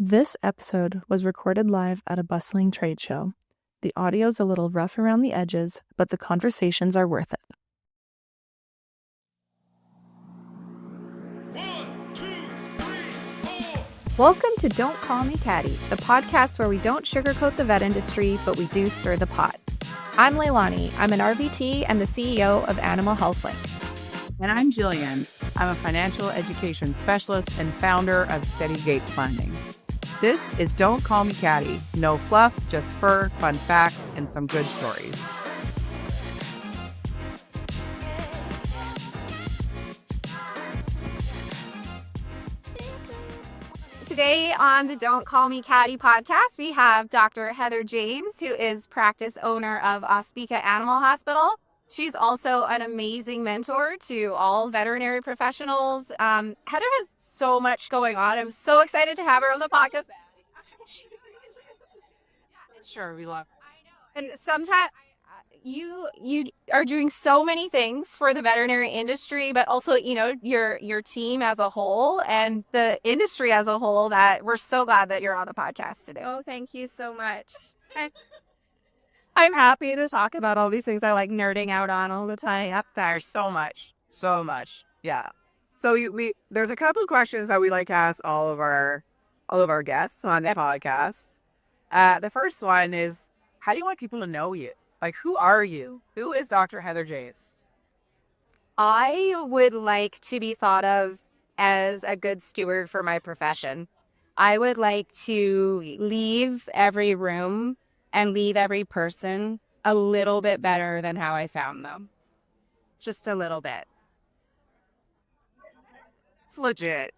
This episode was recorded live at a bustling trade show. The audio's a little rough around the edges, but the conversations are worth it. 1, 2, 3, 4. Welcome to Don't Call Me Caddy, the podcast where we don't sugarcoat the vet industry, but we do stir the pot. I'm Leilani. I'm an RVT and the CEO of Animal Health Link. And I'm Jillian. I'm a financial education specialist and founder of Steady Gate Planning. This is Don't Call Me Caddy. No fluff, just fur, fun facts, and some good stories. Today on the Don't Call Me Caddy podcast, we have Dr. Heather James, who is practice owner of Ospika Animal Hospital. She's also an amazing mentor to all veterinary professionals. Heather has so much going on. I'm so excited to have her on the podcast. Sure, we love. And sometimes you are doing so many things for the veterinary industry, but also, your team as a whole and the industry as a whole, that we're so glad that you're on the podcast today. Oh, thank you so much. I'm happy to talk about all these things I like nerding out on all the time. There's so much. Yeah. So there's a couple of questions that we like to ask all of our guests on the podcast. The first one is, how do you want people to know you? Like, who are you? Who is Dr. Heather James? I would like to be thought of as a good steward for my profession. I would like to leave every room and leave every person a little bit better than how I found them. Just a little bit. It's legit.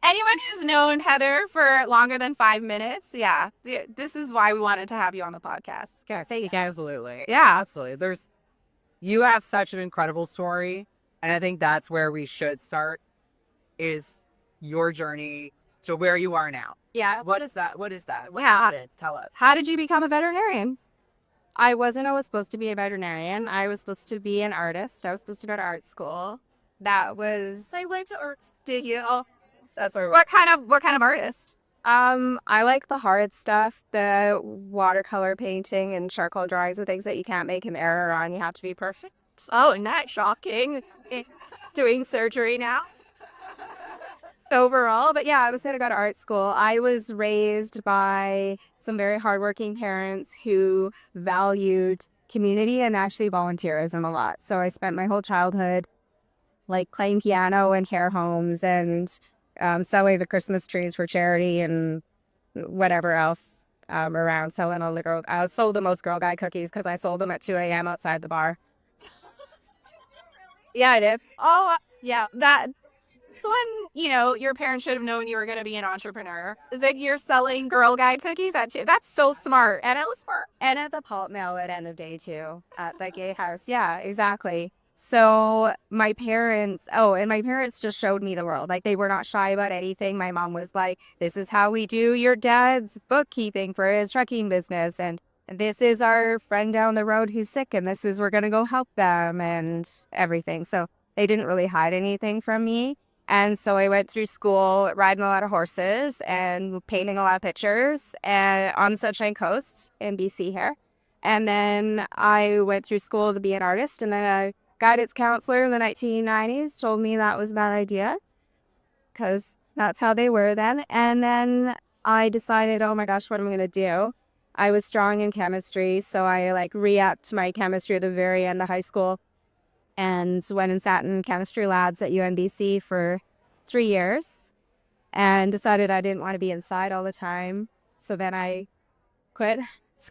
Anyone who's known Heather for longer than 5 minutes, this is why we wanted to have you on the podcast. Yeah, absolutely. Yeah, absolutely. You have such an incredible story, and I think that's where we should start, is your journey to where you are now. Yeah. What is that? Tell us. How did you become a veterinarian? I wasn't always supposed to be a veterinarian. I was supposed to be an artist. I was supposed to go to art school. I went to art studio. That's What kind of artist? I like the hard stuff, the watercolor painting and charcoal drawings, the things that you can't make an error on. You have to be perfect. Oh, not shocking. Doing surgery now. Overall, but yeah, I was going to go to art school. I was raised by some very hardworking parents who valued community and actually volunteerism a lot. So I spent my whole childhood like playing piano in care homes and selling the Christmas trees for charity and whatever else around. I sold the most Girl Guide cookies because I sold them at 2 a.m. outside the bar. Yeah, I did. Oh, yeah, So when, your parents should have known you were going to be an entrepreneur, that you're selling Girl Guide cookies that's so smart. And it was smart. And at the pulp mill at end of day too, at the gay house. Yeah, exactly. So my parents just showed me the world. Like, they were not shy about anything. My mom was like, this is how we do your dad's bookkeeping for his trucking business. And this is our friend down the road who's sick. And we're going to go help them and everything. So they didn't really hide anything from me. And so I went through school riding a lot of horses and painting a lot of pictures on the Sunshine Coast in BC here. And then I went through school to be an artist. And then a guidance counselor in the 1990s told me that was a bad idea because that's how they were then. And then I decided, oh my gosh, what am I going to do? I was strong in chemistry. So I re-upped my chemistry at the very end of high school and went and sat in chemistry labs at UNBC for 3 years and decided I didn't want to be inside all the time. So then I quit.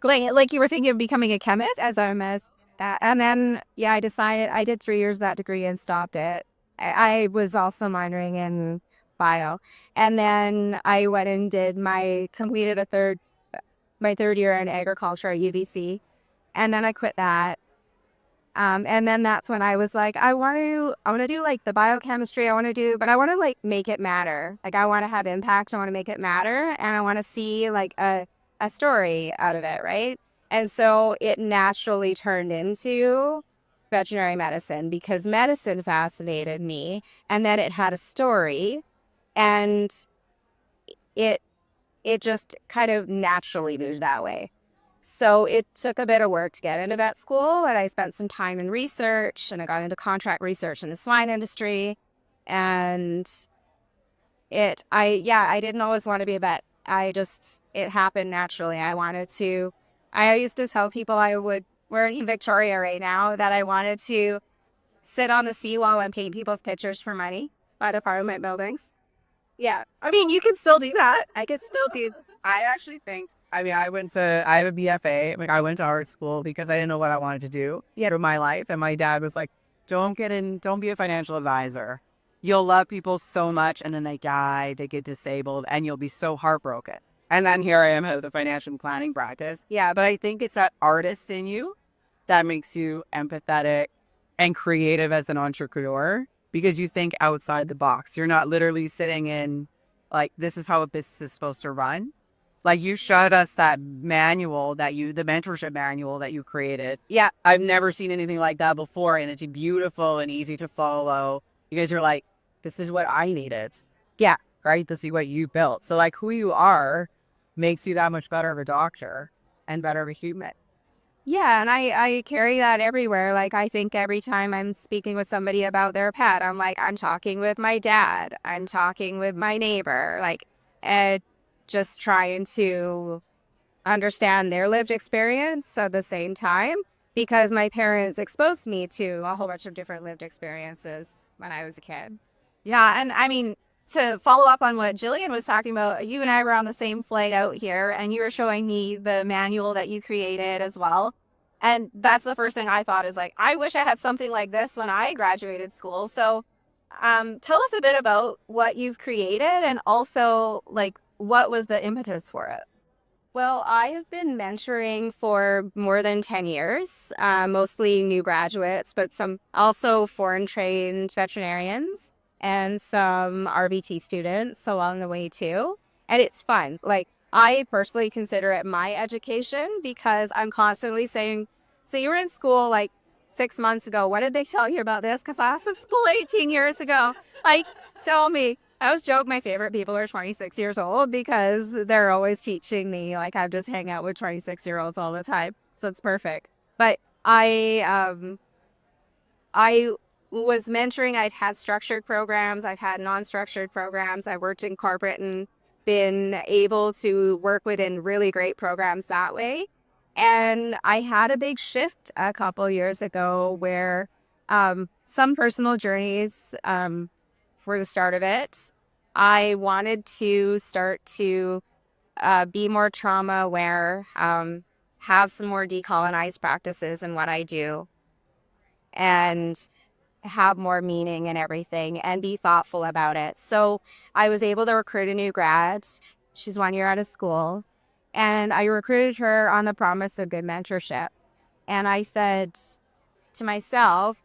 Like you were thinking of becoming a chemist? As a mess. And then, I decided I did 3 years of that degree and stopped it. I was also minoring in bio. And then I went and completed my third year in agriculture at UBC. And then I quit that. And then that's when I was like, I want to do like the biochemistry but I want to like make it matter. Like, I want to have impact. I want to make it matter. And I want to see like a story out of it. Right. And so it naturally turned into veterinary medicine because medicine fascinated me and then it had a story. And it just kind of naturally moved that way. So it took a bit of work to get into vet school, and I spent some time in research, and I got into contract research in the swine industry. And I didn't always want to be a vet. It happened naturally. I used to tell people we're in Victoria right now, that I wanted to sit on the seawall and paint people's pictures for money at apartment buildings. Yeah. I mean, you can still do that. I could still do. I actually think, I have a BFA. Like, I went to art school because I didn't know what I wanted to do for my life. And my dad was like, don't be a financial advisor. You'll love people so much, and then they die, they get disabled, and you'll be so heartbroken. And then here I am at the financial planning practice. Yeah, but I think it's that artist in you that makes you empathetic and creative as an entrepreneur, because you think outside the box. You're not literally sitting in, like, this is how a business is supposed to run. Like, you showed us that manual the mentorship manual that you created. Yeah, I've never seen anything like that before, and it's beautiful and easy to follow, because you're like, this is what I needed. Yeah. Right? To see what you built. So, like, who you are makes you that much better of a doctor and better of a human. Yeah, and I carry that everywhere. Like, I think every time I'm speaking with somebody about their pet, I'm like, I'm talking with my dad. I'm talking with my neighbor. Like, and just trying to understand their lived experience at the same time, because my parents exposed me to a whole bunch of different lived experiences when I was a kid. Yeah, and I mean, to follow up on what Jillian was talking about, you and I were on the same flight out here, and you were showing me the manual that you created as well. And that's the first thing I thought is, like, I wish I had something like this when I graduated school. So tell us a bit about what you've created, and also, like, what was the impetus for it? Well, I have been mentoring for more than 10 years, mostly new graduates, but some also foreign trained veterinarians and some RVT students along the way too. And it's fun. Like, I personally consider it my education, because I'm constantly saying, so you were in school like 6 months ago. What did they tell you about this? Because I was in school 18 years ago. Like, tell me. I always joke my favorite people are 26 years old, because they're always teaching me. Like, I just hang out with 26-year-olds all the time. So it's perfect. But I was mentoring. I'd had structured programs. I've had non-structured programs. I worked in corporate and been able to work within really great programs that way. And I had a big shift a couple years ago where some personal journeys for the start of it. I wanted to start to be more trauma aware, have some more decolonized practices in what I do, and have more meaning in everything, and be thoughtful about it. So I was able to recruit a new grad. She's 1 year out of school. And I recruited her on the promise of good mentorship. And I said to myself,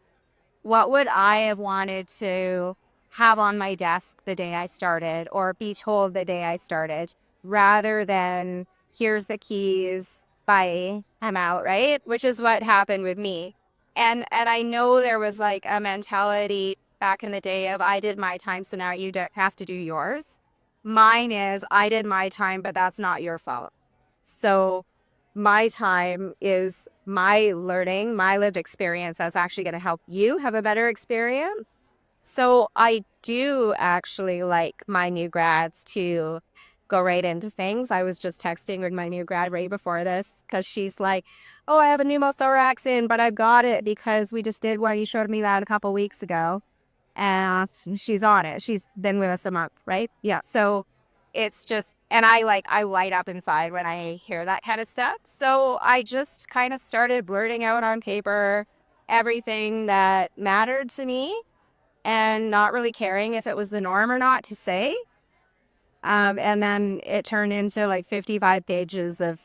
what would I have wanted to have on my desk the day I started, or be told the day I started, rather than here's the keys, bye, I'm out, right? Which is what happened with me. And I know there was like a mentality back in the day of, I did my time, so now you don't have to do yours. Mine is, I did my time, but that's not your fault. So my time is my learning, my lived experience that's actually going to help you have a better experience. So I do actually like my new grads to go right into things. I was just texting with my new grad right before this, because she's like, oh, I have a pneumothorax in, but I got it because we just did one. You showed me that a couple weeks ago. And she's on it. She's been with us a month, right? Yeah. So it's just, and I light up inside when I hear that kind of stuff. So I just kind of started blurting out on paper everything that mattered to me, and not really caring if it was the norm or not to say. And then it turned into like 55 pages of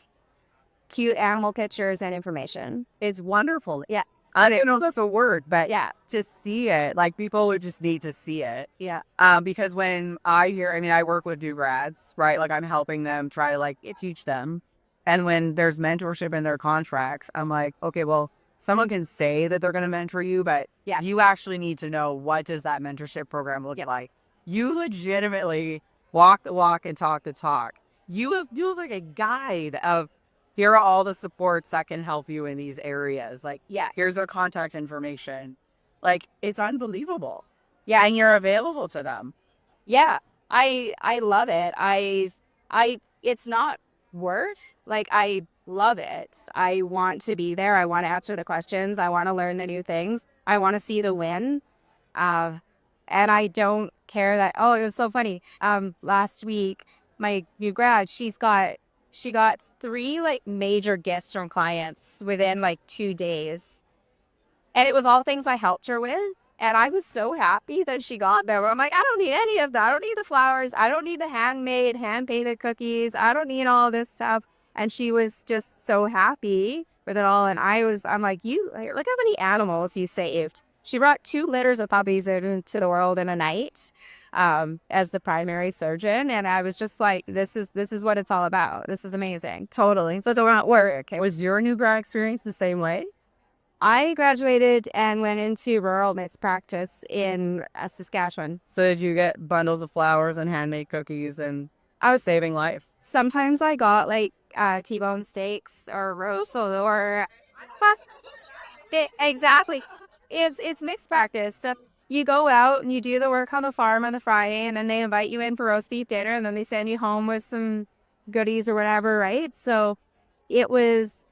cute animal pictures and information. It's wonderful. Yeah. I don't know if that's a word, but Yeah. to see it, like, people would just need to see it. Yeah. Because when I work with new grads, right? Like, I'm helping them try to, like, teach them. And when there's mentorship in their contracts, I'm like, okay, well, someone can say that they're going to mentor you, but Yeah. you actually need to know, what does that mentorship program look like? You legitimately walk the walk and talk the talk. You have like a guide of here are all the supports that can help you in these areas. Like, Yeah. here's their contact information. Like, it's unbelievable. Yeah. And you're available to them. Yeah. I love it. It's not work. Like, I love it. I want to be there. I want to answer the questions. I want to learn the new things. I want to see the win. And I don't care that, oh, it was so funny. Last week, my new grad, she got 3 like major gifts from clients within like 2 days. And it was all things I helped her with. And I was so happy that she got them. I'm like, I don't need any of that. I don't need the flowers. I don't need the handmade, hand-painted cookies. I don't need all this stuff. And she was just so happy with it all. And I'm like, look how many animals you saved. She brought 2 litters of puppies into the world in a night, as the primary surgeon. And I was just like, this is what it's all about. This is amazing. Totally. So it's not work. Was your new grad experience the same way? I graduated and went into rural mixed practice in Saskatchewan. So did you get bundles of flowers and handmade cookies and I was saving life? Sometimes I got like T-bone steaks or roast or exactly. It's mixed practice. So you go out and you do the work on the farm on the Friday, and then they invite you in for roast beef dinner, and then they send you home with some goodies or whatever, right? So it was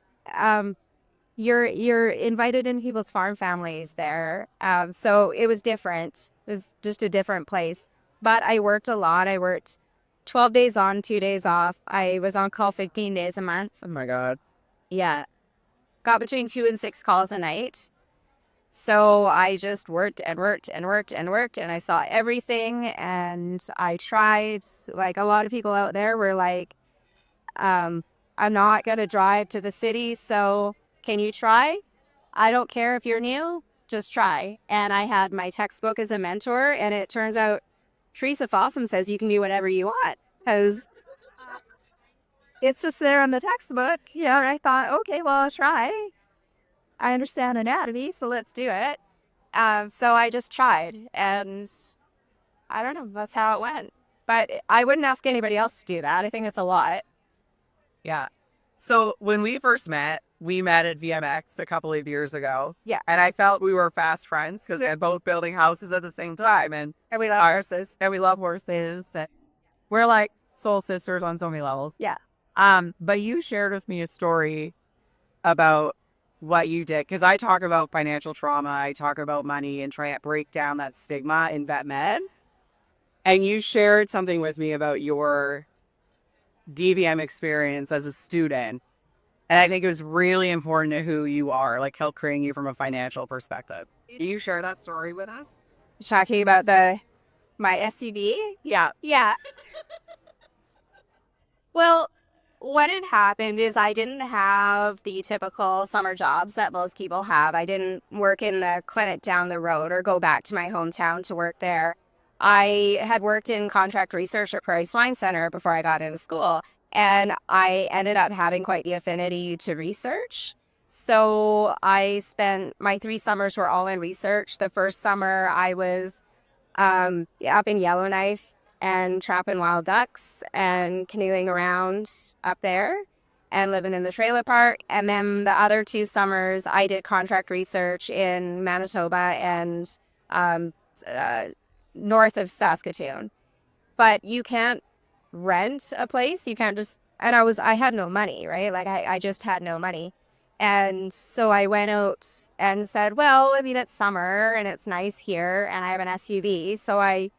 you're invited in people's farm families there. So it was different. It was just a different place. But I worked a lot. I worked 12 days on, 2 days off. I was on call 15 days a month. Oh my God. Yeah. Got between 2 and 6 calls a night. So I just worked and worked and worked and worked, and I saw everything, and I tried. Like, a lot of people out there were like, I'm not going to drive to the city, so can you try? I don't care if you're new, just try. And I had my textbook as a mentor, and it turns out Teresa Fossum says you can do whatever you want, because it's just there on the textbook. And I thought, okay, well, I'll try. I understand anatomy, so let's do it. So I just tried, and I don't know, that's how it went. But I wouldn't ask anybody else to do that. I think it's a lot. Yeah. So when we first met, we met at VMX a couple of years ago. Yeah. And I felt we were fast friends because we were both building houses at the same time. And we love horses. And we love horses. And we're like soul sisters on so many levels. Yeah. But you shared with me a story about what you did. Because I talk about financial trauma. I talk about money and try to break down that stigma in vet med. And you shared something with me about your DVM experience as a student. And I think it was really important to who you are, like help creating you from a financial perspective. Can you share that story with us? Talking about my SUV? Yeah. Yeah. Well, what had happened is I didn't have the typical summer jobs that most people have. I didn't work in the clinic down the road or go back to my hometown to work there. I had worked in contract research at Prairie Swine Center before I got into school, and I ended up having quite the affinity to research. So I spent my 3 summers were all in research. The first summer I was up in Yellowknife and trapping wild ducks and canoeing around up there and living in the trailer park. And then the other 2 summers I did contract research in Manitoba and north of Saskatoon. But you can't rent a place. You can't just, and I had no money, right? Like I just had no money. And so I went out and said, well, I mean, it's summer and it's nice here and I have an SUV. So I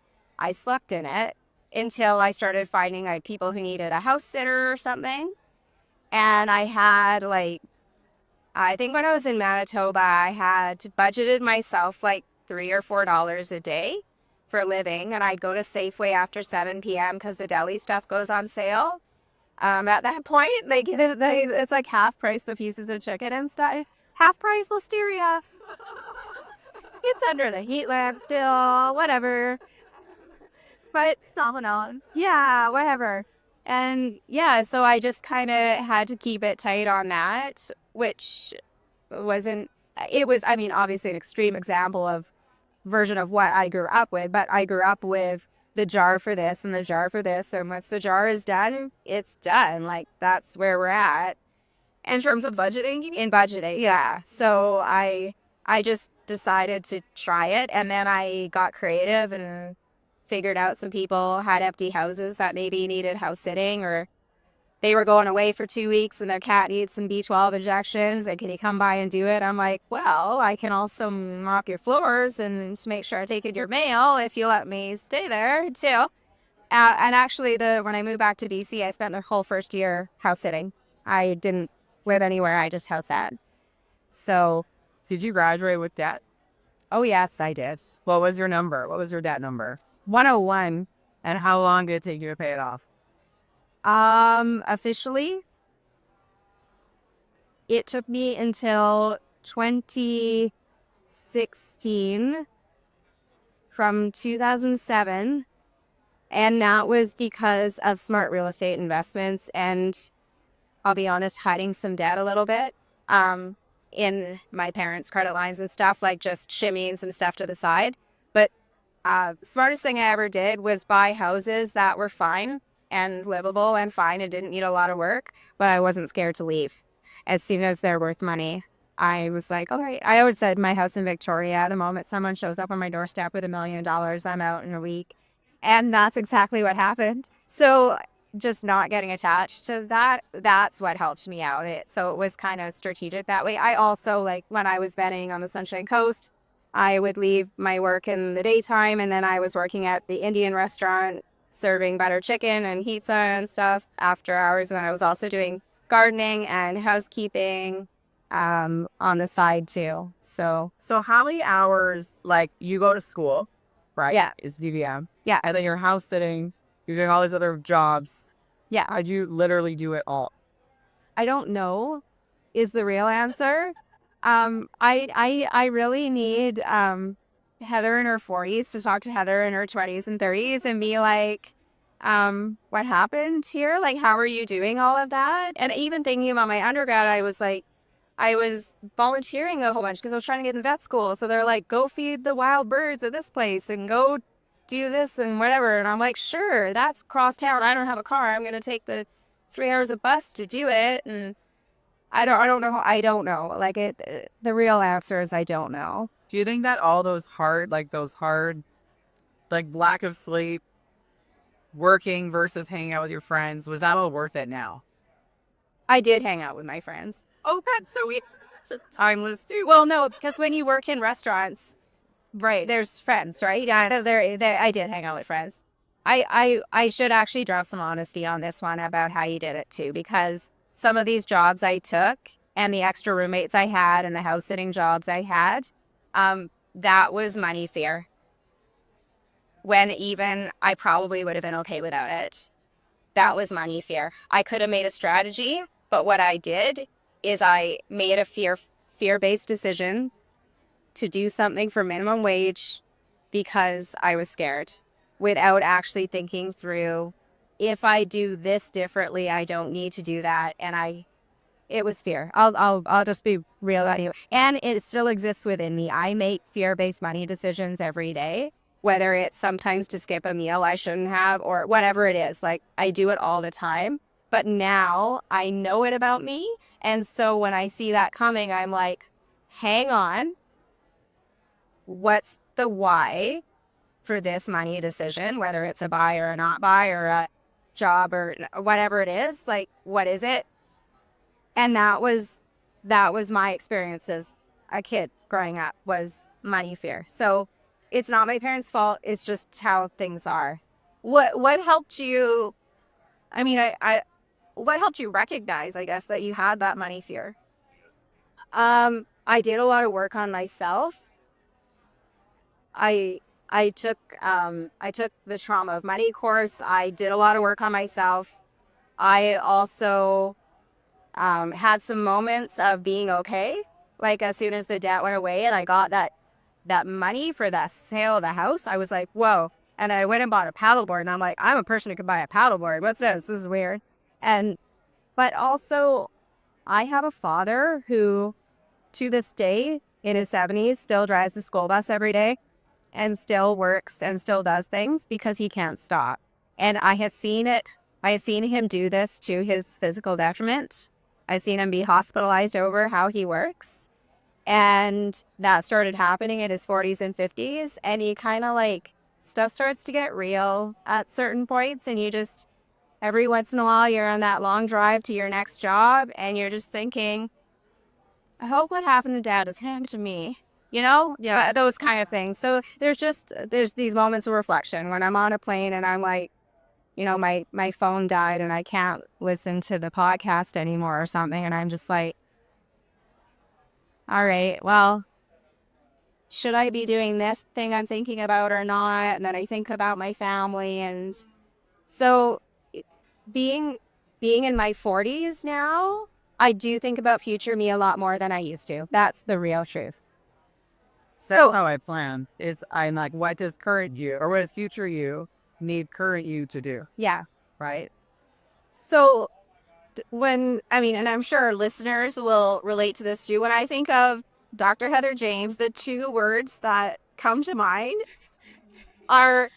slept in it until I started finding like people who needed a house sitter or something. And I had I think when I was in Manitoba, I had budgeted myself like $3 or $4 a day for living, and I'd go to Safeway after 7 p.m. because the deli stuff goes on sale. At that point, it's like half price the pieces of chicken and stuff. Half price listeria. It's under the heat lamp still, whatever. But salmonella. Yeah, whatever. And yeah, so I just kind of had to keep it tight on that, which wasn't, it was, I mean, obviously an extreme example of version of what I grew up with, but I grew up with the jar for this and the jar for this. And once the jar is done, it's done. Like, that's where we're at. In terms of budgeting, you mean? In budgeting, yeah. So I just decided to try it, and then I got creative and figured out some people had empty houses that maybe needed house sitting, or they were going away for 2 weeks and their cat needs some B12 injections, and can you come by and do it? I'm like, well, I can also mop your floors and just make sure I take in your mail if you let me stay there too. And actually, when I moved back to BC, I spent the whole first year house sitting. I didn't live anywhere. I just house sat. So, Did you graduate with debt? oh yes, I did. What was your number? What was your debt number? 101. And how long did it take you to pay it off? Officially, it took me until 2016 from 2007. And that was because of smart real estate investments and, I'll be honest, hiding some debt a little bit in my parents' credit lines and stuff, like just shimmying some stuff to the side. But smartest thing I ever did was buy houses that were fine and livable and fine and didn't need a lot of work, but I wasn't scared to leave. As soon as they're worth money, I was like, okay. I always said my house in Victoria, the moment someone shows up on my doorstep with $1 million, I'm out in a week. And that's exactly what happened. So just not getting attached to that, that's what helped me out. So it was kind of strategic that way. I also, like, when I was vetting on the Sunshine Coast, I would leave my work in the daytime, and then I was working at the Indian restaurant serving butter chicken and pizza and stuff after hours. And then I was also doing gardening and housekeeping on the side too. So how many hours, like, you go to school, right? Yeah. It's DVM. Yeah. And then you're house sitting, you're doing all these other jobs. Yeah. How'd you literally do it all? I don't know is the real answer. I really need Heather in her 40s to talk to Heather in her 20s and 30s and be like, what happened here? Like, how are you doing all of that? And even thinking about my undergrad, I was volunteering a whole bunch because I was trying to get in vet school. So they're like, go feed the wild birds at this place and go do this and whatever. And I'm like, sure, that's cross town. I don't have a car. I'm going to take the 3 hours of bus to do it. And I don't know. Like, the real answer is I don't know. Do you think that all those hard, like lack of sleep, working versus hanging out with your friends, was that all worth it now? I did hang out with my friends. Oh, that's so weird. Timeless too. Well, no, because when you work in restaurants, right, there's friends, right? Yeah, I did hang out with friends. I should actually drop some honesty on this one about how you did it too, because some of these jobs I took and the extra roommates I had and the house sitting jobs I had, that was money fear. When even I probably would have been okay without it. That was money fear. I could have made a strategy, but what I did is I made a fear-based decision to do something for minimum wage because I was scared, without actually thinking through, if I do this differently, I don't need to do that. And it was fear. I'll just be real about you. And it still exists within me. I make fear-based money decisions every day, whether it's sometimes to skip a meal I shouldn't have or whatever it is. Like, I do it all the time. But now I know it about me. And so when I see that coming, I'm like, hang on. What's the why for this money decision, whether it's a buy or a not buy or a job or whatever it is? Like, what is it? And that was my experience as a kid growing up, was money fear. So it's not my parents' fault. It's just how things are. What helped you? I mean, what helped you recognize, I guess, that you had that money fear? I did a lot of work on myself. I took the trauma of money course. I did a lot of work on myself. I also had some moments of being okay. Like, as soon as the debt went away and I got that money for that sale of the house, I was like, whoa. And I went and bought a paddleboard, and I'm like, I'm a person who could buy a paddleboard. What's this? This is weird. But also, I have a father who, to this day, in his 70s, still drives the school bus every day. and still works and still does things because he can't stop. And I have seen it. I have seen him do this to his physical detriment. I've seen him be hospitalized over how he works. And that started happening in his 40s and 50s. And he kind of like, stuff starts to get real at certain points. And you just, every once in a while, you're on that long drive to your next job. And you're just thinking, I hope what happened to Dad is happening to me. You know? Yeah, those kind of things. So there's these moments of reflection when I'm on a plane and I'm like, you know, my phone died and I can't listen to the podcast anymore or something. And I'm just like, all right, well, should I be doing this thing I'm thinking about or not? And then I think about my family. And so being in my 40s now, I do think about future me a lot more than I used to. That's the real truth. That's how I plan. Is I'm like, what does current you or what does future you need current you to do? Yeah. Right? So and I'm sure listeners will relate to this too. When I think of Dr. Heather James, the two words that come to mind are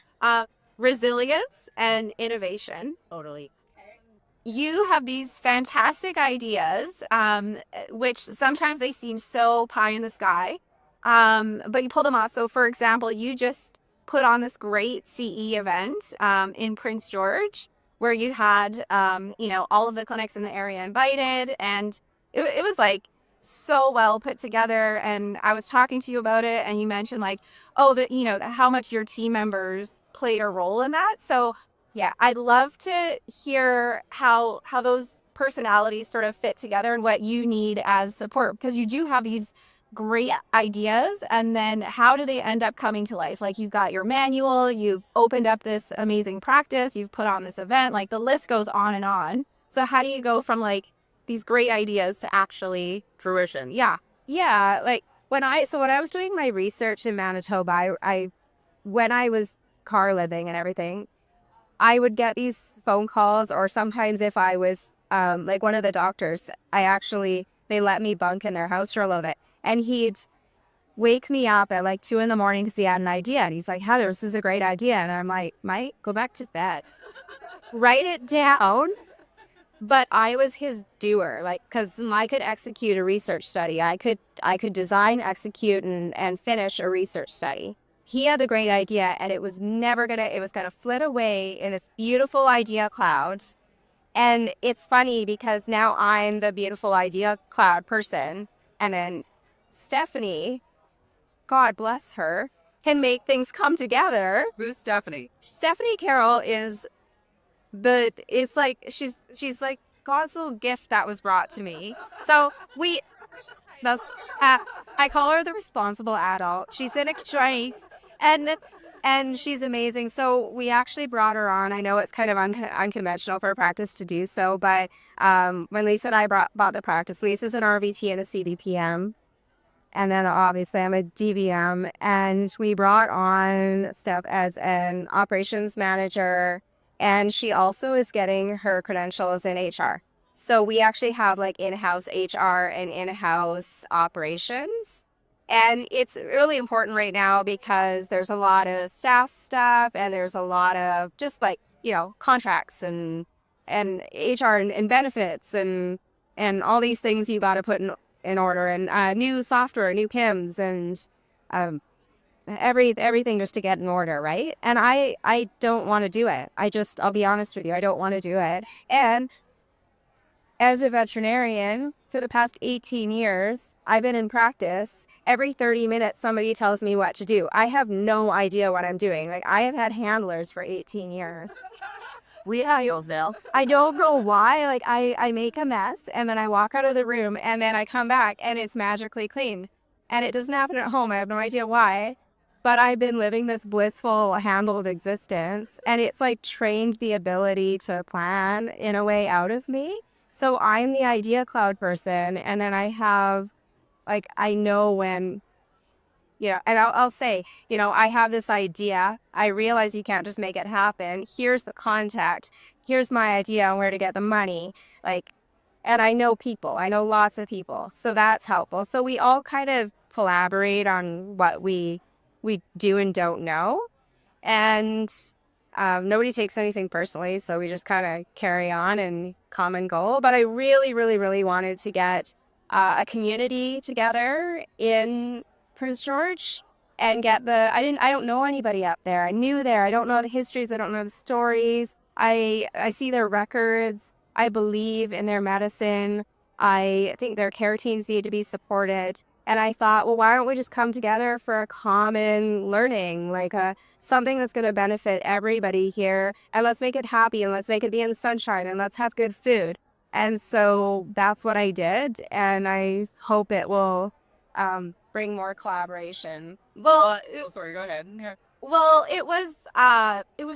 resilience and innovation. Totally. You have these fantastic ideas, which sometimes they seem so pie in the sky, but you pull them off. So, for example, you just put on this great CE event in Prince George, where you had, all of the clinics in the area invited, and it was like so well put together. And I was talking to you about it, and you mentioned like, oh, how much your team members played a role in that. So yeah, I'd love to hear how those personalities sort of fit together and what you need as support, because you do have these great ideas, and then how do they end up coming to life? Like, you've got your manual, you've opened up this amazing practice, you've put on this event, like the list goes on and on. So how do you go from like these great ideas to actually fruition? Yeah. Like when I was doing my research in Manitoba, I when I was car living and everything, I would get these phone calls, or sometimes if I was like one of the doctors, they let me bunk in their house for a little bit. And he'd wake me up at like 2 a.m. because he had an idea. And he's like, Heather, this is a great idea. And I'm like, Mike, go back to bed. Write it down. But I was his doer, like, because I could execute a research study. I could design, execute, and finish a research study. He had the great idea, and it was gonna flit away in this beautiful idea cloud. And it's funny because now I'm the beautiful idea cloud person. And then Stephanie, God bless her, can make things come together. Who's Stephanie? Stephanie Carroll is she's like God's little gift that was brought to me. So I call her the responsible adult. She's in a choice, and she's amazing. So we actually brought her on. I know it's kind of unconventional for a practice to do so, but when Lisa and I bought the practice, Lisa's an RVT and a CBPM. And then obviously I'm a DVM, and we brought on Steph as an operations manager, and she also is getting her credentials in HR. So we actually have like in-house HR and in-house operations. And it's really important right now because there's a lot of staff stuff, and there's a lot of just like, contracts and HR and benefits and all these things you got to put in order, and new software, new PIMs, and everything just to get in order, right? And I don't want to do it. I'll be honest with you, I don't want to do it. And as a veterinarian for the past 18 years, I've been in practice. Every 30 minutes, somebody tells me what to do. I have no idea what I'm doing. Like, I have had handlers for 18 years. I don't know why. Like, I make a mess, and then I walk out of the room, and then I come back, and it's magically clean. And it doesn't happen at home. I have no idea why. But I've been living this blissful, handled existence, and it's like trained the ability to plan in a way out of me. So I'm the idea cloud person, and then I have, like, I know when, and I'll say, I have this idea. I realize you can't just make it happen. Here's the contact. Here's my idea on where to get the money. Like, and I know people. I know lots of people. So that's helpful. So we all kind of collaborate on what we we do and don't know. And nobody takes anything personally, so we just kind of carry on and common goal. But I really, really, really wanted to get a community together in Prince George and get I don't know anybody up there. I knew there. I don't know the histories. I don't know the stories. I see their records. I believe in their medicine. I think their care teams need to be supported. And I thought, well, why don't we just come together for a common learning, like something that's going to benefit everybody here, and let's make it happy, and let's make it be in the sunshine, and let's have good food. And so that's what I did, and I hope it will bring more collaboration. Well, Sorry, go ahead. Yeah. well, it was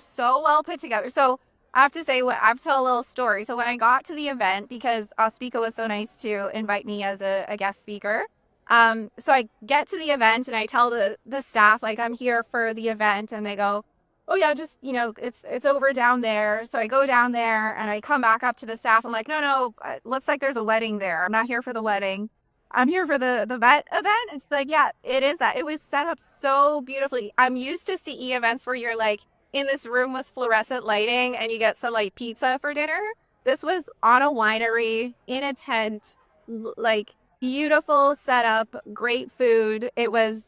so well put together. So I have to say, I have to tell a little story. So when I got to the event, because Ospika was so nice to invite me as a guest speaker. So I get to the event and I tell the staff, like, I'm here for the event, and they go, oh yeah, just, it's over down there. So I go down there and I come back up to the staff. I'm like, no, it looks like there's a wedding there. I'm not here for the wedding. I'm here for the vet event. It's like, yeah, it is that. It was set up so beautifully. I'm used to CE events where you're like in this room with fluorescent lighting and you get some like pizza for dinner. This was on a winery in a tent, like, beautiful setup, great food. It was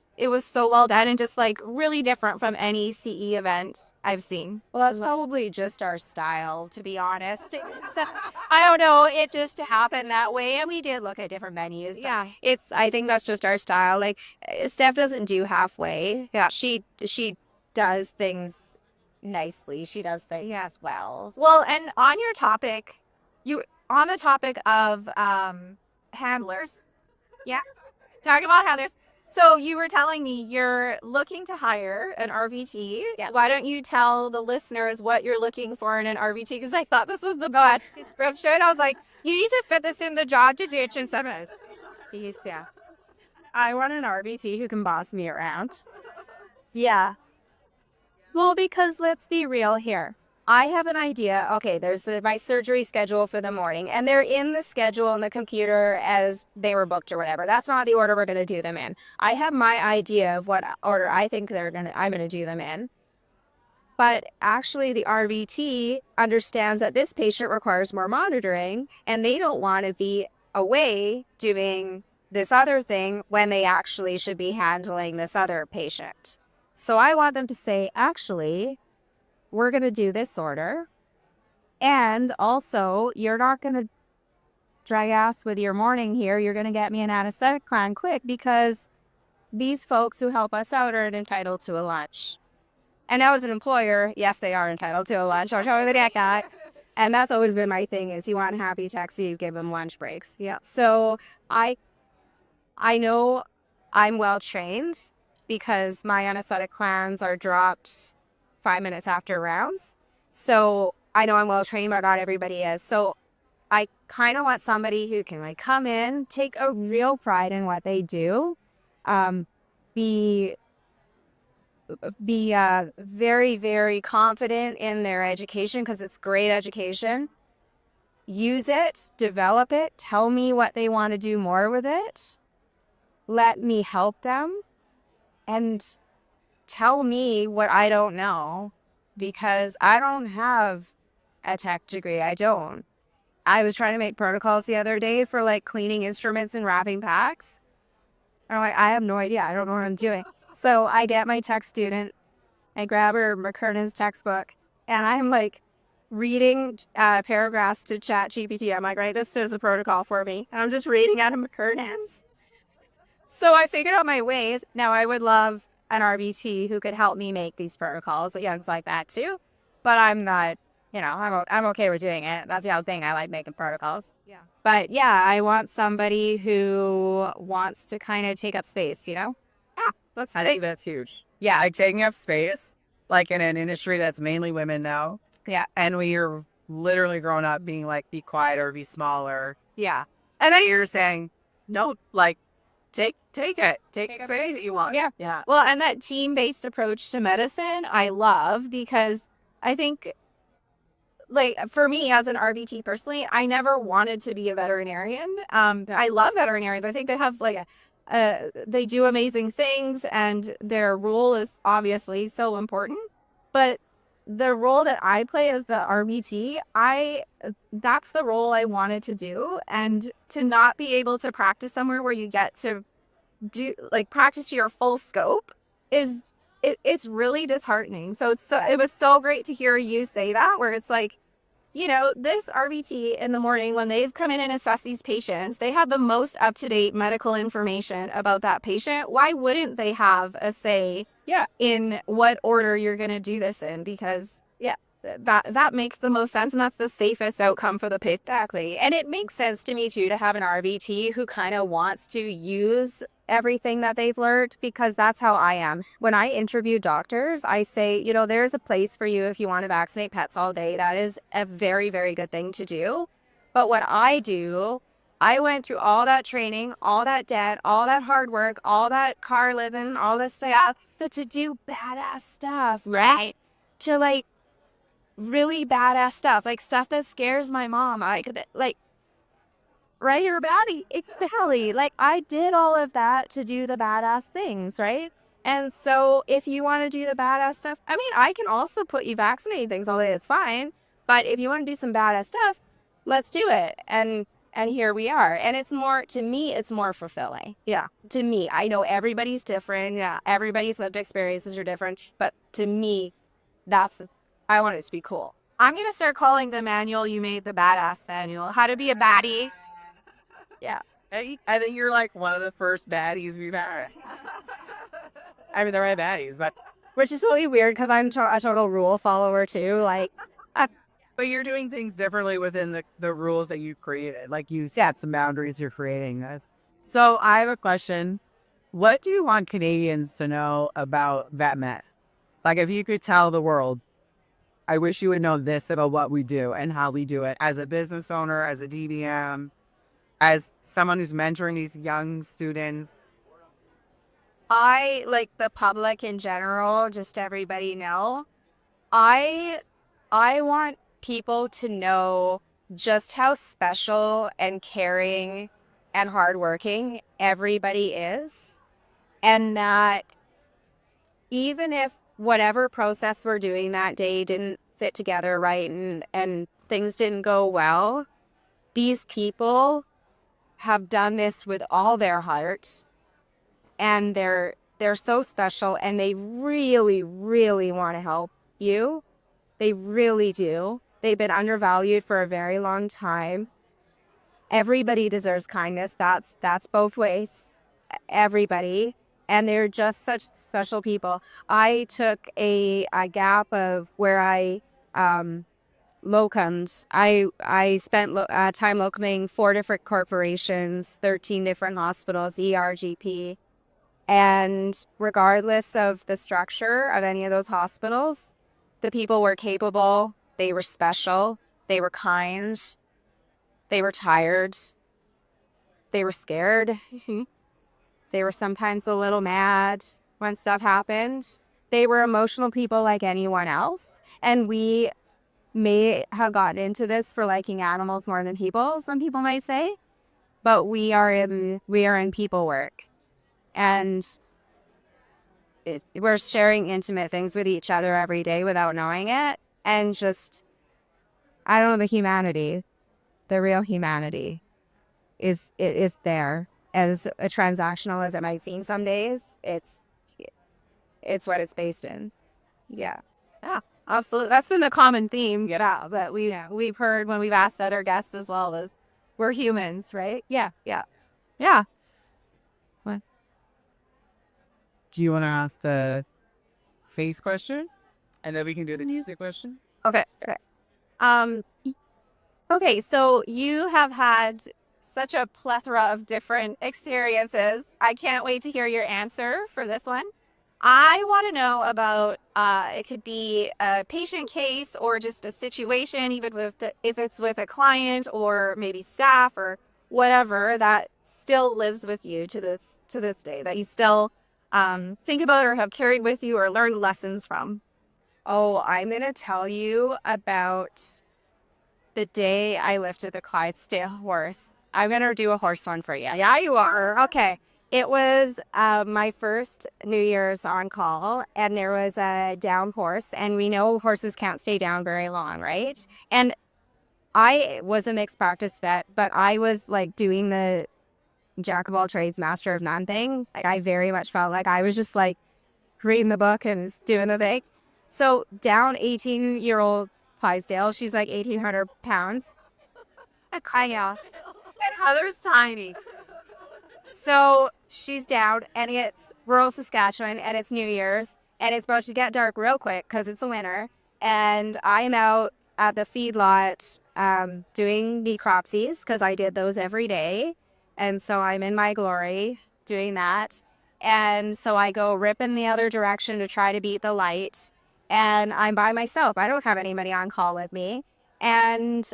so well done and just like really different from any CE event I've seen. Well, that's probably just our style, to be honest. So, I don't know. It just happened that way, and we did look at different menus. Yeah. I think that's just our style. Like, Steph doesn't do halfway. Yeah. She does things nicely. She does things well. Well, and on the topic of handlers. Yeah. Talking about handlers. So you were telling me you're looking to hire an RVT. Yeah. Why don't you tell the listeners what you're looking for in an RVT? Because I thought this was the best description. I was like, you need to fit this in the job description sometimes. Yeah. I want an RVT who can boss me around. Yeah. Well, because let's be real here. I have an idea. Okay, there's my surgery schedule for the morning, and they're in the schedule on the computer as they were booked or whatever. That's not the order we're going to do them in. I have my idea of what order I think I'm going to do them in. But actually, the RVT understands that this patient requires more monitoring, and they don't want to be away doing this other thing when they actually should be handling this other patient. So I want them to say, actually, we're going to do this order. And also, you're not going to drag ass with your morning here. You're going to get me an anesthetic plan quick because these folks who help us out are entitled to a lunch. And now as an employer, yes, they are entitled to a lunch. I'll show you that guy. And that's always been my thing is you want happy techs, you give them lunch breaks. Yeah. So I know I'm well trained because my anesthetic plans are dropped 5 minutes after rounds. So I know I'm well trained, but not everybody is. So I kind of want somebody who can like come in, take a real pride in what they do, be very, very confident in their education because it's great education. Use it, develop it, tell me what they want to do more with it. Let me help them and tell me what I don't know because I don't have a tech degree. I don't. I was trying to make protocols the other day for like cleaning instruments and wrapping packs. I'm like, I have no idea. I don't know what I'm doing. So I get my tech student, I grab her McKernan's textbook, and I'm like reading paragraphs to Chat GPT. I'm like, right, this is a protocol for me. And I'm just reading out of McKernan's. So I figured out my ways. Now I would love an RVT who could help me make these protocols, things like that too. But I'm not, I'm okay with doing it. That's the other thing. I like making protocols. Yeah. But yeah, I want somebody who wants to kind of take up space, Yeah. I think that's huge. Yeah. Like taking up space, like in an industry that's mainly women now. Yeah. And we're literally growing up being like, be quiet or be smaller. Yeah. And then you're saying, no, like, take it. Take space that you want. Yeah. Yeah. Well, and that team-based approach to medicine, I love because I think, like, for me as an RVT personally, I never wanted to be a veterinarian. I love veterinarians. I think they have like They do amazing things, and their role is obviously so important. But the role that I play as the RBT, that's the role I wanted to do, and to not be able to practice somewhere where you get to do like practice to your full scope is it's really disheartening. So it was so great to hear you say that, where it's like, this RBT in the morning, when they've come in and assessed these patients, they have the most up-to-date medical information about that patient. Why wouldn't they have a say in what order you're going to do this in? Because that makes the most sense, and that's the safest outcome for the patient. Exactly. And it makes sense to me too to have an RBT who kind of wants to use everything that they've learned, because that's how I am. When I interview doctors, I say, there's a place for you if you want to vaccinate pets all day. That is a very, very good thing to do. But what I do, I went through all that training, all that debt, all that hard work, all that car living, all this stuff, but to do badass stuff, right? To like really badass stuff, like stuff that scares my mom. Like, right? Your baddie. Exactly. Like, I did all of that to do the badass things, right? And so if you want to do the badass stuff, I mean, I can also put you vaccinating things all day. It's fine. But if you want to do some badass stuff, let's do it. And here we are. And it's more, to me, it's more fulfilling. Yeah. To me, I know everybody's different. Yeah. Everybody's lived experiences are different. But to me, I want it to be cool. I'm going to start calling the manual you made the badass manual. How to be a baddie. Yeah. I think you're like one of the first baddies we've had. I mean, they're my baddies, but Which is really weird because I'm a total rule follower too. Like, but you're doing things differently within the rules that you created. Like you set some boundaries you're creating, guys. So I have a question. What do you want Canadians to know about VetMed? Like if you could tell the world, I wish you would know this about what we do and how we do it as a business owner, as a DVM, as someone who's mentoring these young students. I, like the public in general, just everybody know, I want people to know just how special and caring and hardworking everybody is. And that even if whatever process we're doing that day didn't fit together right and things didn't go well, these people have done this with all their heart, and they're so special, and they really, really want to help you. They really do. They've been undervalued for a very long time. Everybody deserves kindness. That's both ways. Everybody. And they're just such special people. I took a gap of where I locumed. I spent time locuming 4 different corporations, 13 different hospitals, ERGP. And regardless of the structure of any of those hospitals, the people were capable, they were special, they were kind, they were tired, they were scared, they were sometimes a little mad when stuff happened. They were emotional people like anyone else. And we may have gotten into this for liking animals more than people, some people might say, but we are in people work. And we're sharing intimate things with each other every day without knowing it. And just, I don't know, the humanity, the real humanity is there. As transactional as it might seem some days, it's what it's based in. Yeah. Yeah, absolutely. That's been the common theme. Yeah, but we've heard when we've asked other guests as well, as we're humans, right? Yeah. Do you want to ask the face question? And then we can do the music question? Okay. Okay, so you have had such a plethora of different experiences. I can't wait to hear your answer for this one. I want to know about, it could be a patient case or just a situation, even if it's with a client or maybe staff or whatever, that still lives with you to this day, that you still think about or have carried with you or learned lessons from. Oh, I'm going to tell you about the day I lifted the Clydesdale horse. I'm going to do a horse one for you. Yeah, you are. Okay. It was my first New Year's on call, and there was a down horse, and we know horses can't stay down very long, right? And I was a mixed practice vet, but I was like doing the jack of all trades, master of none thing. Like I very much felt like I was just like reading the book and doing the thing. So down 18-year-old Clydesdale, she's like 1,800 pounds. I know. And Heather's tiny. So she's down, and it's rural Saskatchewan, and it's New Year's, and it's about to get dark real quick because it's the winter. And I'm out at the feedlot doing necropsies because I did those every day. And so I'm in my glory doing that. And so I go rip in the other direction to try to beat the light. And I'm by myself. I don't have anybody on call with me. And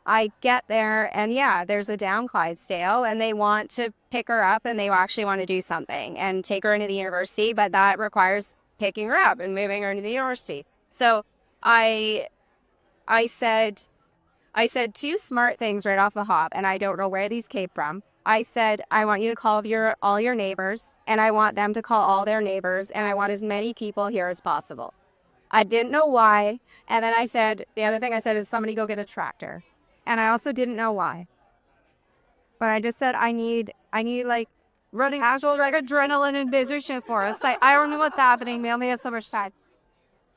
I get there, and yeah, there's a down Clydesdale, and they want to pick her up, and they actually want to do something and take her into the university, but that requires picking her up and moving her into the university. So I said two smart things right off the hop, and I don't know where these came from. I said, I want you to call all your neighbors, and I want them to call all their neighbors, and I want as many people here as possible. I didn't know why. And then I said, the other thing I said is somebody go get a tractor. And I also didn't know why. But I just said, I need like Running actual like adrenaline and busy shit for us. Like, I don't know what's happening. We only have so much time.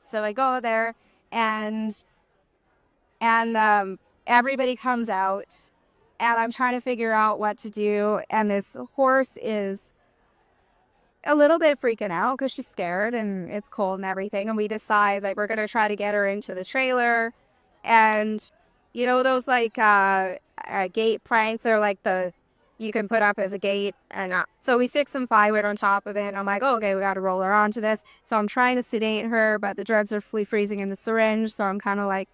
So I go there, and everybody comes out, and I'm trying to figure out what to do. And this horse is a little bit freaking out because she's scared and it's cold and everything. And we decide like we're going to try to get her into the trailer. And you know, those like gate planks, they're like you can put up as a gate. And so we stick some plywood on top of it. And I'm like, oh, okay, we got to roll her onto this. So I'm trying to sedate her, but the drugs are freezing in the syringe. So I'm kind of like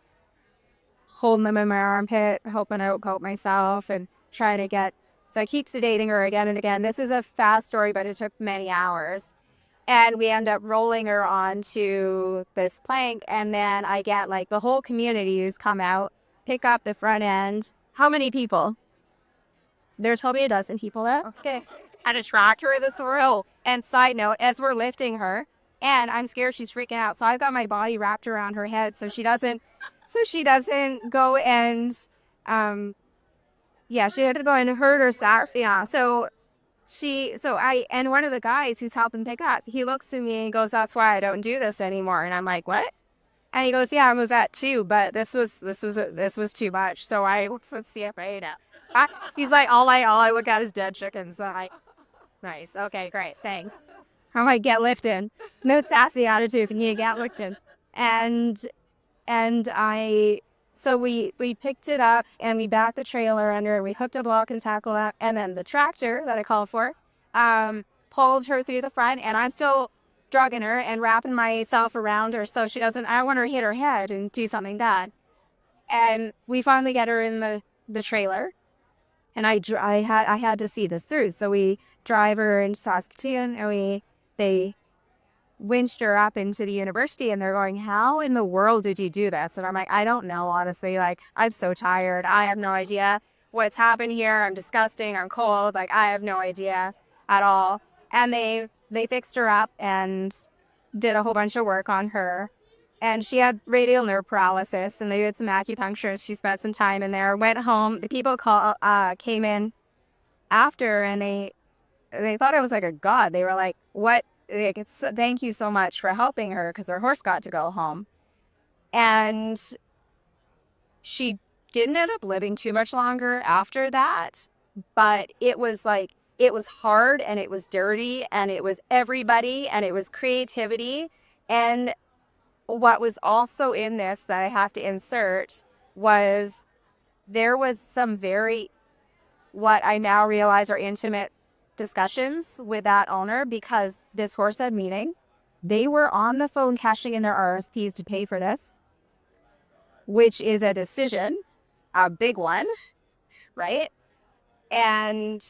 holding them in my armpit, hoping I don't poke myself, and trying to get. So I keep sedating her again and again. This is a fast story, but it took many hours. And we end up rolling her onto this plank. And then I get like the whole community who's come out, pick up the front end. How many people? There's probably a dozen people there. Okay. At a tractor this row. And side note, as we're lifting her, and I'm scared she's freaking out. So I've got my body wrapped around her head so she doesn't go and yeah, she had to go and hurt herself. Yeah. So and one of the guys who's helping pick up, he looks at me and goes, "That's why I don't do this anymore." And I'm like, "What?" And he goes, "Yeah, I'm a vet too, but this was too much." So I put CFA now. He's like, all I look at is dead chickens. So I'm like, nice. Okay, great. Thanks. I'm like, get lifted. No sassy attitude. You get lifted. So we picked it up, and we backed the trailer under, and we hooked a block and tackle up, and then the tractor that I called for pulled her through the front, and I'm still drugging her and wrapping myself around her so she doesn't, I don't want her to hit her head and do something bad. And we finally get her in the trailer, and I had to see this through. So we drive her into Saskatoon, and they winched her up into the university, and they're going, "How in the world did you do this?" And I'm like, I don't know, honestly. Like, I'm so tired. I have no idea what's happened here. I'm disgusting. I'm cold. Like, I have no idea at all. And they fixed her up and did a whole bunch of work on her. And she had radial nerve paralysis, and they did some acupuncture. She spent some time in there, went home. The people came in after, and they thought I was like a god. They were like, "What? Thank you so much for helping her," because her horse got to go home. And she didn't end up living too much longer after that, but it was hard, and it was dirty, and it was everybody, and it was creativity. And what was also in this that I have to insert was there was some what I now realize are intimate discussions with that owner, because this horse had meeting. They were on the phone cashing in their RSPs to pay for this, which is a decision, a big one, right? And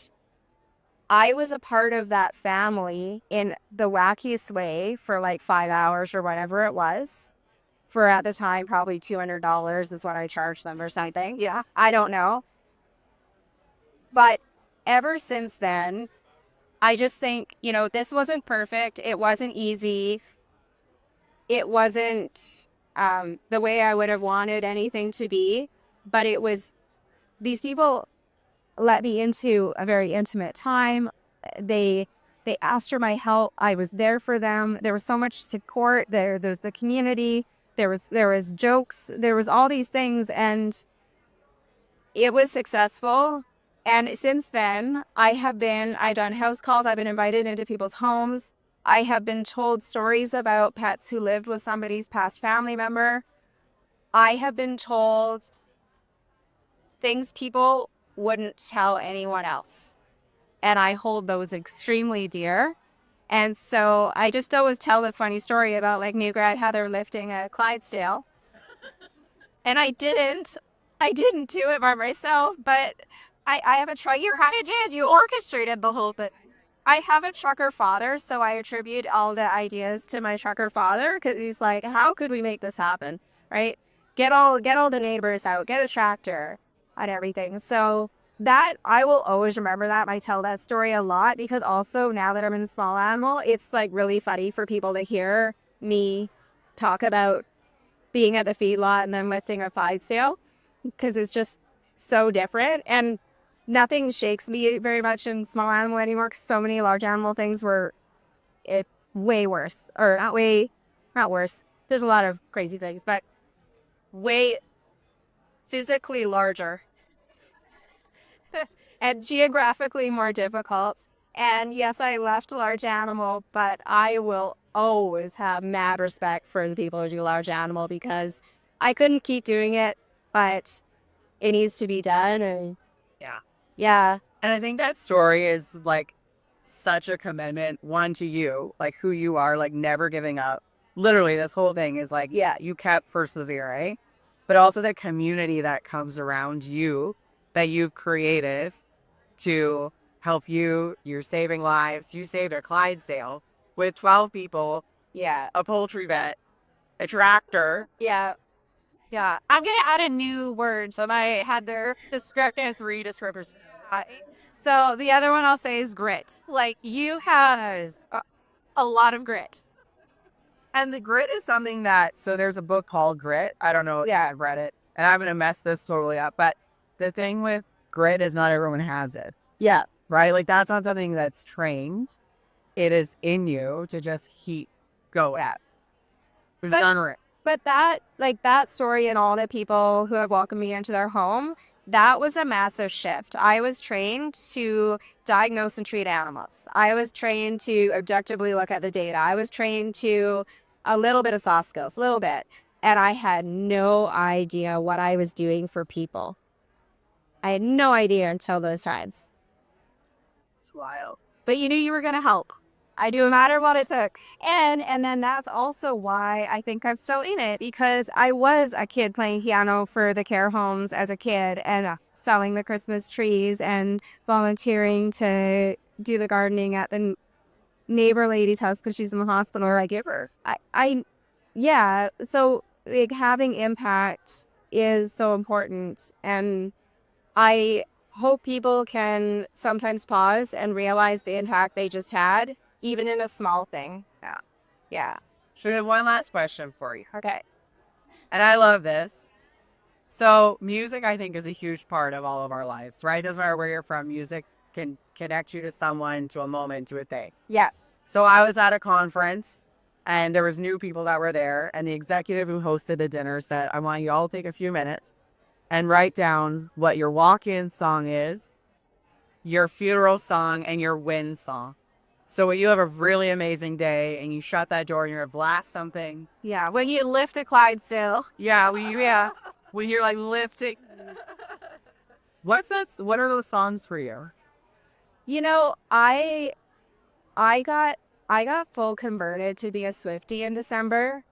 I was a part of that family in the wackiest way for like 5 hours or whatever it was. For at the time, probably $200 is what I charged them or something. Yeah. I don't know. But ever since then, I just think, this wasn't perfect. It wasn't easy. It wasn't the way I would have wanted anything to be, but these people let me into a very intimate time. They asked for my help. I was there for them. There was so much support. There's the community. There was jokes. There was all these things, and it was successful. And since then, I've done house calls. I've been invited into people's homes. I have been told stories about pets who lived with somebody's past family member. I have been told things people wouldn't tell anyone else. And I hold those extremely dear. And so I just always tell this funny story about like new grad Heather lifting a Clydesdale. And I didn't do it by myself, but I have a truck. You kind of did. You orchestrated the whole thing. I have a trucker father, so I attribute all the ideas to my trucker father because he's like, how could we make this happen? Right? Get all the neighbors out, get a tractor and everything. So that I will always remember that. I tell that story a lot because also now that I'm in small animal, it's like really funny for people to hear me talk about being at the feedlot and then lifting a Clydesdale because it's just so different. And nothing shakes me very much in small animal anymore because so many large animal things were way worse. Or not worse. There's a lot of crazy things, but way physically larger and geographically more difficult. And yes, I left large animal, but I will always have mad respect for the people who do large animal because I couldn't keep doing it, but it needs to be done. And Yeah. yeah. And I think that story is like such a commitment, one, to you, like who you are, like never giving up. Literally, this whole thing is like, yeah, you kept persevering, but also the community that comes around you that you've created to help you. You're saving lives. You saved a Clydesdale with 12 people, Yeah. a poultry vet, a tractor. Yeah. Yeah. I'm going to add a new word. So I had their descriptors, three descriptors. So the other one I'll say is grit. Like you have a lot of grit. And the grit is something that, so there's a book called Grit. I don't know. Yeah, I've read it. And I'm going to mess this totally up. But the thing with grit is not everyone has it. Yeah. Right? Like that's not something that's trained. It is in you to just keep going. We've done it. But that story and all the people who have welcomed me into their home, that was a massive shift. I was trained to diagnose and treat animals. I was trained to objectively look at the data. I was trained to a little bit of soft skills, a little bit. And I had no idea what I was doing for people. I had no idea until those times. It's wild. But you knew you were going to help. I do, no matter what it took. And then that's also why I think I'm still in it, because I was a kid playing piano for the care homes as a kid and selling the Christmas trees and volunteering to do the gardening at the neighbor lady's house because she's in the hospital, or I give her. Yeah. So like having impact is so important. And I hope people can sometimes pause and realize the impact they just had, even in a small thing. Yeah. Yeah. So we have one last question for you. Okay. And I love this. So music, I think, is a huge part of all of our lives, right? Doesn't matter where you're from, music can connect you to someone, to a moment, to a thing. Yes. So I was at a conference and there was new people that were there. And the executive who hosted the dinner said, I want you all to take a few minutes and write down what your walk-in song is, your funeral song, and your win song. So when you have a really amazing day and you shut that door and you're going to blast something. Yeah, when you lift a Clydesdale. Yeah, when you're like lifting. What are those songs for you? You know, I got full converted to be a Swiftie in December.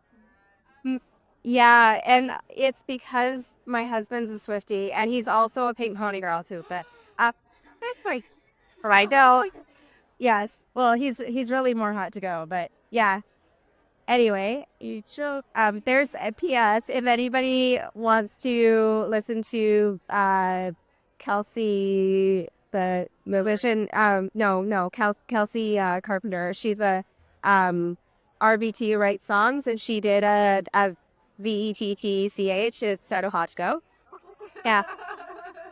Yeah, and it's because my husband's a Swiftie and he's also a Pink Pony girl too. But it's like, I know. Yes. Well, he's really more hot to go, but yeah. Anyway, there's a PS. If anybody wants to listen to Kelsey the musician. Kelsey Carpenter. She's a RBT, writes songs, and she did a VETTCH instead of Hotchko. Yeah.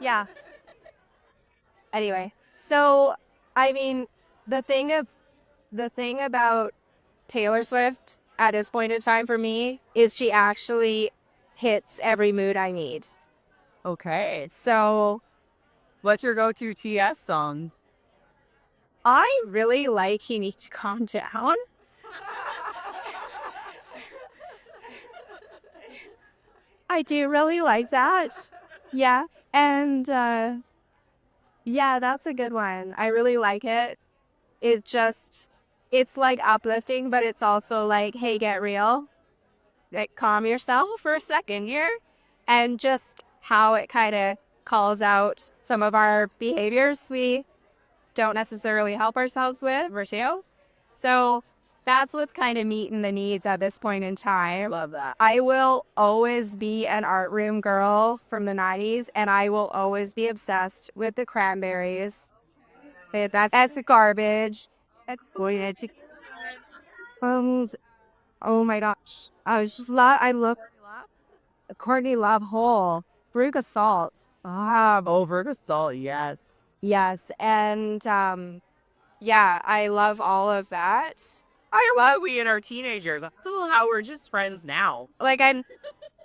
Yeah. Anyway, so I mean, the thing about Taylor Swift at this point in time for me is she actually hits every mood I need. Okay. So What's your go-to TS songs? I really like You Need to Calm Down. I do really like that. Yeah. And yeah, that's a good one. I really like it. It's like uplifting, but it's also like, hey, get real. Like, calm yourself for a second here. And just how it kind of calls out some of our behaviors we don't necessarily help ourselves with, Rocio. So that's what's kind of meeting the needs at this point in time. Love that. I will always be an art room girl from the 90s, and I will always be obsessed with the Cranberries. That's garbage. Oh my gosh. I look Courtney Love Hole, Veruca Salt. Oh, Verga Salt, yes. Yes, and yeah, I love all of that. I love we and our teenagers. That's a little how we're just friends now. Like, I'm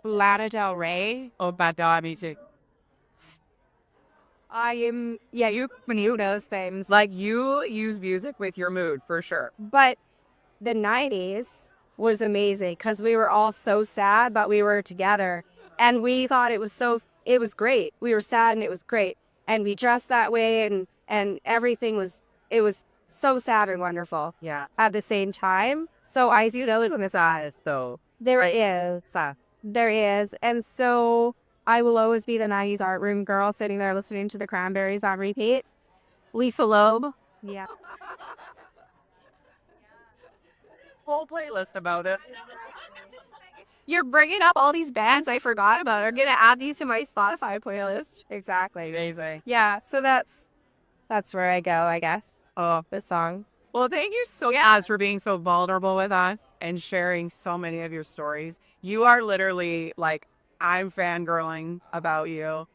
Lana Del Rey. Oh, bad dog, me too. Yeah, you knew those things. Like, you use music with your mood, for sure. But the 90s was amazing because we were all so sad, but we were together. And we thought it was great. We were sad and it was great. And we dressed that way and everything it was so sad and wonderful. Yeah. At the same time. So I see those in his eyes, though. There is. There is. And so I will always be the 90s art room girl sitting there listening to the Cranberries on repeat. Lisa Loeb. Yeah. Whole playlist about it. You're bringing up all these bands I forgot about. I'm going to add these to my Spotify playlist. Exactly. Amazing. Yeah. So that's where I go, I guess. Oh, The song. well, thank you so much for being so vulnerable with us and sharing so many of your stories. You are literally like, I'm fangirling about you.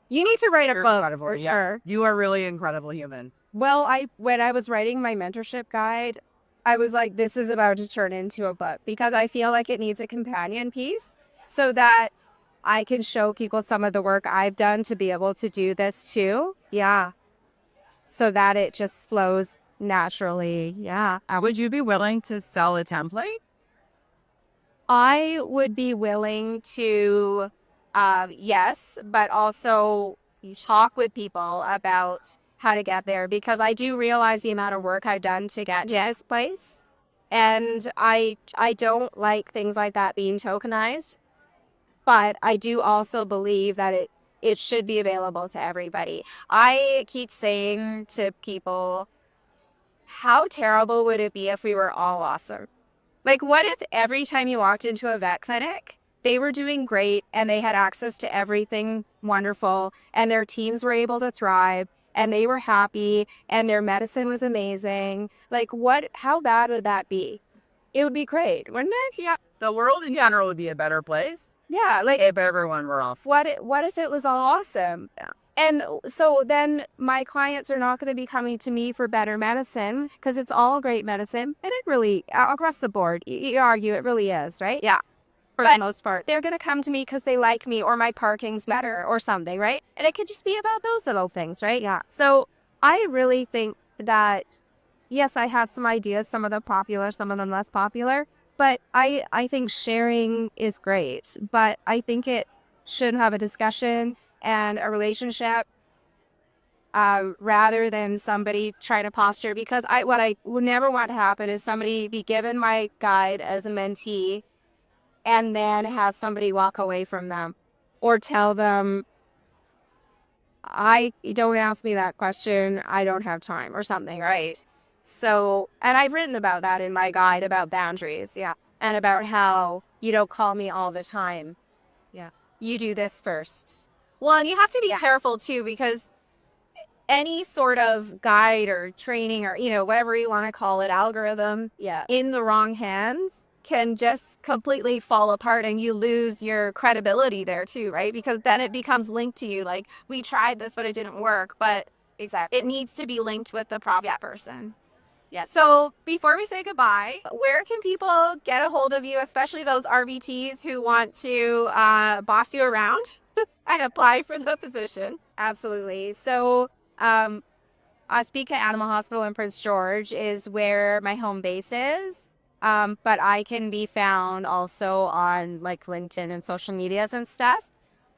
You need to write a You're book incredible. for Yeah. sure. You are really an incredible human. Well, when I was writing my mentorship guide, I was like, this is about to turn into a book because I feel like it needs a companion piece so that I can show people some of the work I've done to be able to do this too. Yeah. So that it just flows naturally. Yeah. Would you be willing to sell a template? I would be willing to, yes, but also you talk with people about how to get there because I do realize the amount of work I've done to get to this place. And I don't like things like that being tokenized, but I do also believe that it should be available to everybody. I keep saying to people, how terrible would it be if we were all awesome? Like, what if every time you walked into a vet clinic, they were doing great and they had access to everything wonderful and their teams were able to thrive and they were happy and their medicine was amazing? Like, how bad would that be? It would be great, wouldn't it? Yeah. The world in general would be a better place Yeah, like, if everyone were off. what if it was all awesome? Yeah. And so then my clients are not going to be coming to me for better medicine because it's all great medicine. And it really, across the board, you argue it really is, right? Yeah. For the most part. They're going to come to me because they like me or my parking's better or something, right? And it could just be about those little things, right? Yeah. So I really think that, yes, I have some ideas, some of them popular, some of them less popular. But I think sharing is great. But I think it should have a discussion and a relationship rather than somebody try to posture. Because what I would never want to happen is somebody be given my guide as a mentee and then have somebody walk away from them or tell them, don't ask me that question, I don't have time or something, right? So, and I've written about that in my guide about boundaries, yeah, and about how you don't call me all the time. Yeah, you do this first. Well, and you have to be careful too because any sort of guide or training or, whatever you want to call it, algorithm in the wrong hands can just completely fall apart and you lose your credibility there too, right? Because then it becomes linked to you. Like, we tried this, but it didn't work. But Exactly. it needs to be linked with the proper person. Yeah. So before we say goodbye, where can people get a hold of you, especially those RVTs who want to boss you around and apply for the position? Absolutely. So, Ospika Animal Hospital in Prince George is where my home base is. But I can be found also on like LinkedIn and social medias and stuff.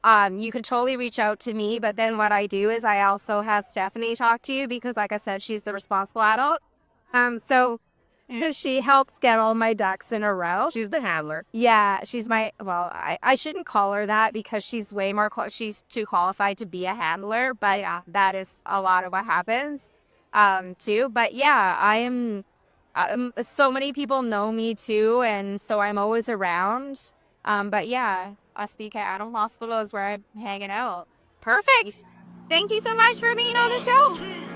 You can totally reach out to me, but then what I do is I also have Stephanie talk to you because, like I said, she's the responsible adult. So she helps get all my ducks in a row. She's the handler. Yeah, she's I shouldn't call her that because she's way more, she's too qualified to be a handler, but yeah, that is a lot of what happens, too. But yeah, so many people know me too, and so I'm always around. But yeah, Ospika Animal Hospital is where I'm hanging out. Perfect. Thank you so much for being on the show.